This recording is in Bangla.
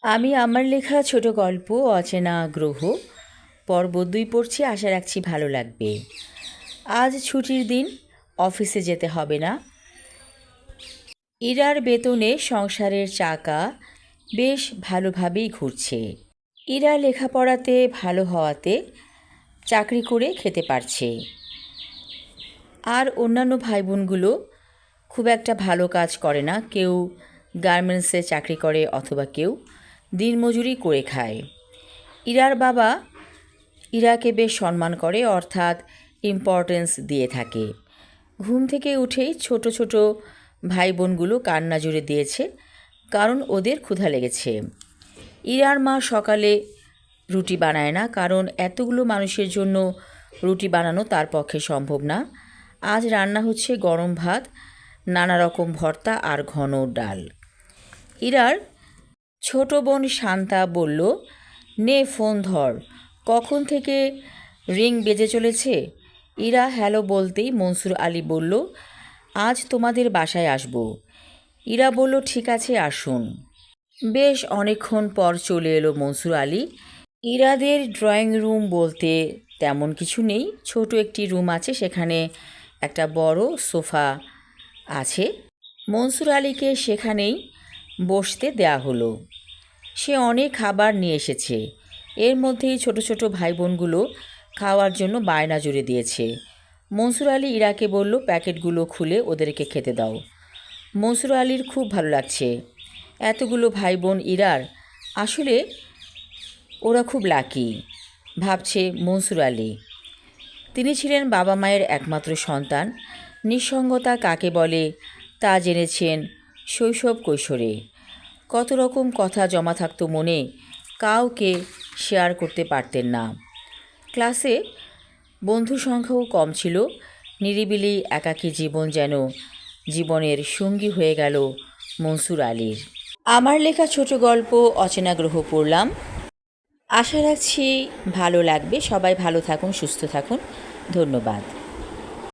আমি আমার লেখা ছোট গল্প অচেনা গ্রহ পর্ব ২ পড়ছি। আশা রাখছি ভালো লাগবে। আজ ছুটির দিন, অফিসে যেতে হবে না। ইরার বেতনে সংসারের চাকা বেশ ভালোভাবেই ঘুরছে। ইরা লেখাপড়াতে ভালো হওয়াতে চাকরি করে খেতে পারছে। আর অন্যান্য ভাই বোনগুলো খুব একটা ভালো কাজ করে না। কেউ গার্মেন্টসে চাকরি করে অথবা কেউ দিনমজুরি করে খায়। ইরার বাবা ইরাকে বেশ সম্মান করে, অর্থাৎ ইম্পর্টেন্স দিয়ে থাকে। ঘুম থেকে উঠেই ছোট ছোট ভাই বোনগুলো কান্না জুড়ে দিয়েছে, কারণ ওদের ক্ষুধা লেগেছে। ইরার মা সকালে রুটি বানায় না, কারণ এতগুলো মানুষের জন্য রুটি বানানো তার পক্ষে সম্ভব না। আজ রান্না হচ্ছে গরম ভাত, নানা রকম ভর্তা আর ঘন ডাল। ইরার ছোট বোন শান্তা বলল, নে ফোন ধর, কখন থেকে রিং বেজে চলেছে। ইরা হ্যালো বলতেই মনসুর আলী বলল, আজ তোমাদের বাসায় আসব। ইরা বলল, ঠিক আছে আসুন। বেশ অনেকক্ষণ পর চলে এলো মনসুর আলী। ইরাদের ড্রয়িং রুম বলতে তেমন কিছু নেই, ছোট একটি রুম আছে, সেখানে একটা বড় সোফা আছে। মনসুর আলীকে সেখানেই বসতে দেয়া হলো। সে অনেক খাবার নিয়ে এসেছে। এর মধ্যেই ছোট ছোট ভাই বোনগুলো খাওয়ার জন্য বায়না জুড়ে দিয়েছে। মনসুর আলী ইরাকে বলল, প্যাকেটগুলো খুলে ওদেরকে খেতে দাও। মনসুর আলীর খুব ভালো লাগছে। এতগুলো ভাই বোন ইরার, আসলে ওরা খুব লাকি, ভাবছে মনসুর আলী। তিনি ছিলেন বাবা মায়ের একমাত্র সন্তান। নিঃসঙ্গতা কাকে বলে তা জেনেছেন শৈশব কৈশোরে। কত রকম কথা জমা থাকতো মনে, কাউকে শেয়ার করতে পারতেন না। ক্লাসে বন্ধু সংখ্যাও কম ছিল। নিরিবিলি একাকী জীবন যেন জীবনের সঙ্গী হয়ে গেল মনসুর আলীর। আমার লেখা ছোট গল্প অচেনা গ্রহ পড়লাম। আশা রাখছি ভালো লাগবে। সবাই ভালো থাকুন, সুস্থ থাকুন। ধন্যবাদ।